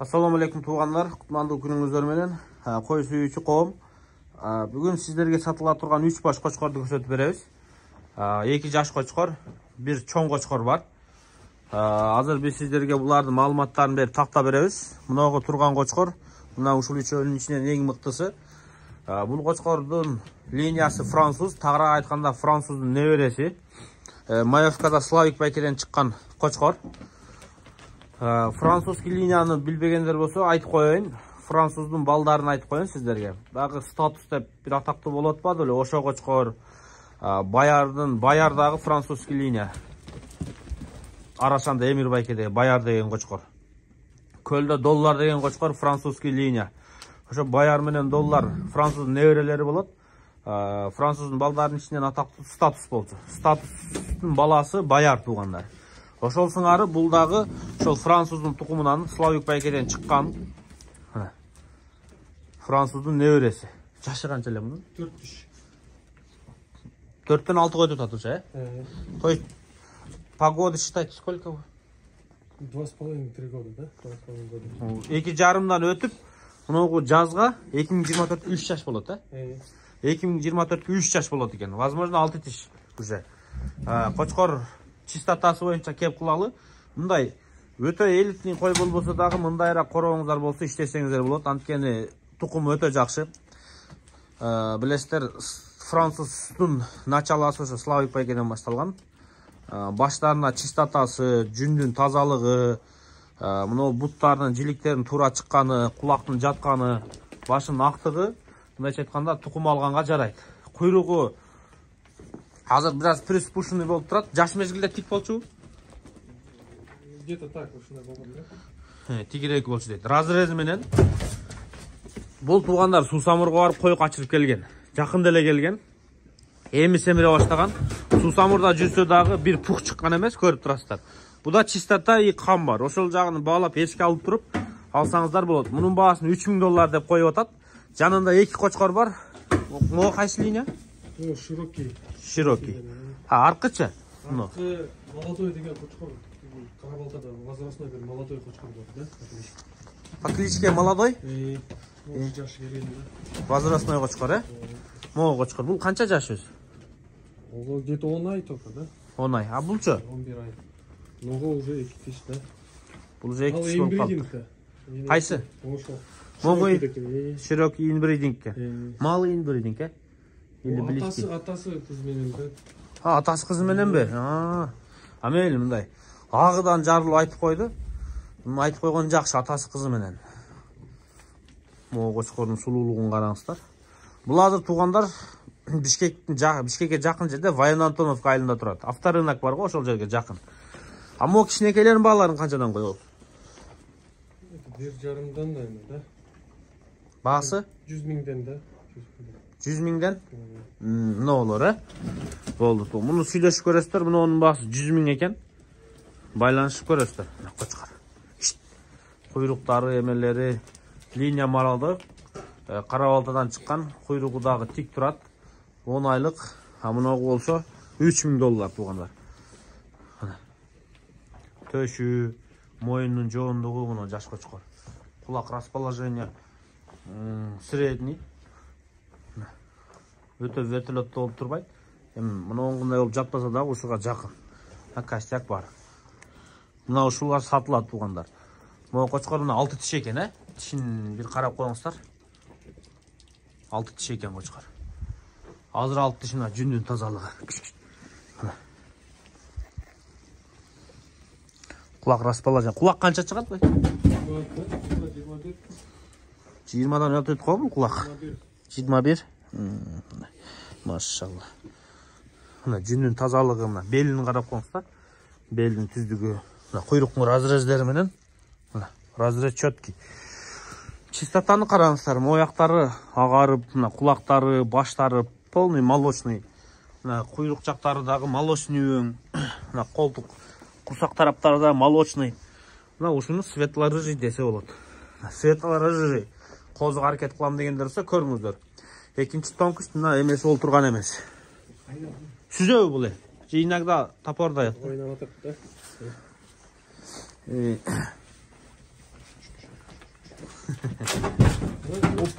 Assalamu alaikum туғандар, құтманды күніңіздер менен. Қой сүйүүчү коом. Бүгүн сиздерге сатыла турган 3 баш кочкорду көрсөтүп беребиз. 2 жаш кочкор, 1 чоң кочкор бар. Азыр биз сиздерге булардын маалыматтарын берип тактап беребиз. Мынагы турган кочкор, мына ушул үчөөнүн ичинен эң мыктысы. Бул кочкордун линиясы француз, тагыраак айтканда француздун небереси. Маевкада Славик байкеден чыккан кочкор. Французский линияны билбегендер болсо айтып коеюн. Француздун балдарын айтып коеюн сиздерге. Дагы статус деп бир атактуу болуп атпады эле ошо кочкор. Баярдагы французский линия. Арашанда Эмир байкеде Баяр деген кочкор. Көлдө Доллар деген кочкор французский линия. Ошо Баяр менен Доллар француздун неберелери болот. Француздун балдарынын ичинен атактуу статус болчу. Статустун баласы Баяр туугандар. Ошол сыңары бул дагы ошол француздун тукумунан Славик байкеден чыккан. Француздун небереси. Жашы канча эле мунун? 4-төн 6 койду татуша, То есть погода считать сколько? 2,5-3 года, да? 2,5 года. 2,5-дан өтүп, мунугу жазга 2024 3 жаш болот, 2024 3 жаш болот экен. Возможно 6 тиш уже. Кочкор чистотасы боюнча кеп кылалы. Мындай өтө элитный кой болбосо дагы мындайраак корооңуздар болсо иштесеңиздер болот. Анткени тукум өтө жакшы. Билесиздер, француздун началасы ошо Славик байкеден башталган. Баштарына чистотасы, жүндүн тазалыгы, мына буттардын, жиликтердин туура чыкканы, кулактын жатканы, башынын актыгы, мындайча айтканда тукум алганга жарайт. Куйругу азыр бираз приспушенный болуп турат. Жаш мезгилде тик болчу? Где-то так ушундай болгон эле. Тигирээк болчу дейт. Разрези менен бул туугандар Суусамурга барып кой качырып келген. Жакында эле келген. Эми семире баштаган. Суусамурда жүрсө дагы бир пух чыккан эмес, көрүп турасыздар. Буда чистота и кам бар. Ошол жагын баалап эске алып туруп алсаңыздар болот. Мунун баасын $3000 деп коюп атат. Жанында 2 кочкор бар. Могу кайсы линия? Широкий. Аркычы? Аркы молодой деген кочкор. Карабалтада возрастной бир молодой кочкор бар, да? По кличке молодой? Жашы келген, да. Возрастной кочкор, Могу кочкор. Бул канча жаш өзү? Ого, где-то 10 ай только, да? 10 ай. А булчу? 11 ай. Могу уже 2 тиш, да? Бул уже 2 тиш болуп калды. Кайсы? Ошол. Могу широкий инбридингке. Малый инбридинг, Или близкий? Атасы кызы менен, да? Атасы кызы мененби? Мейли мындай. Агыдан жарылып айтып койду. Айтып койгон жакшы, атасы кызы менен. Могу кочкордун сулуулугун караңыздар. Бул азыр туугандар Бишкекке жакын жерде Военантоновка айылында турат. Авторынок бар го, ошол жерге жакын. Могу кичинекейлердин бааларын канчадан коебуз? 1,5-дан, да? Баасы? 100.000-ден, да? 100.000-ден? Мына болор, Болду. Муну сүйлөшүп көрөсүздөр. Мунун баасы 100.000 экен. Байланышып көрөсүздөр. Кочкор. Куйруктары, эмелери, линия маралды. Карабалтадан чыккан, куйругу дагы тик турат. 10 айлык. Мунагы болсо $3000 туугандар. Төшү, моюнун жоондугу муну жаш кочкор. Кулак расположение средний. Өтө вертолетто болуп турбайт. Мына оңгундай болуп жатпаса дагы ушуга жакын. Костяк бар. Мына ушулар сатылат туугандар. Могу кочкор 6 тиш экен, Тишин бир карап коюңуздар. 6 тиш экен кочкор. Азыр 6 тишина жүндүн тазалыгы. Кулак расположение. Кулак канча чыгат бай? 20-дан өтөт го бул кулак. 21. Машалла. Мына жүндүн тазалыгы, мына белин карап коюңуздар. Белдин түздүгү, мына куйруктун разрездери менен. Мына разрез чөткий. Чистотаны караңыздар. Мояктары агарып, мына кулактары, баштары полный молочный. Мына куйрук жактары дагы молочный өң. Мына колтук, курсак тараптары да молочный. Мына ушуну светло-рыжий десе болот. Светло-рыжий козуга аракет кылам дегендер болсо көрүңүздөр. Экинчи тонкуш мына эмеси болуп турган эмес. Сүзөбү бул? Же иногда топордайт. Ойнап атат, да?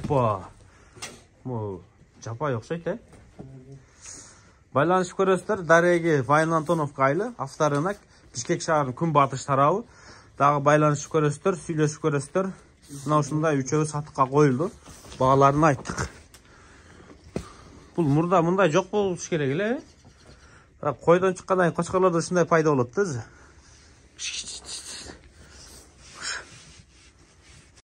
Опа. Mu жапай окшойт, э? Байланышып көрөсүздөр. Дареги Вайын Антоновка айылы, авторынок, Бишкек шаарынын күнбатыш тарабы. Дагы байланышып көрөсүздөр, сүйлөшүп көрөсүздөр. Мына ушундай үчөө сатыкка коюлду. Багаларын айттык. Бул мурда мындай жок болуш керек эле. Койдон чыккандан кийин кочкорлордо ушундай пайда болот да.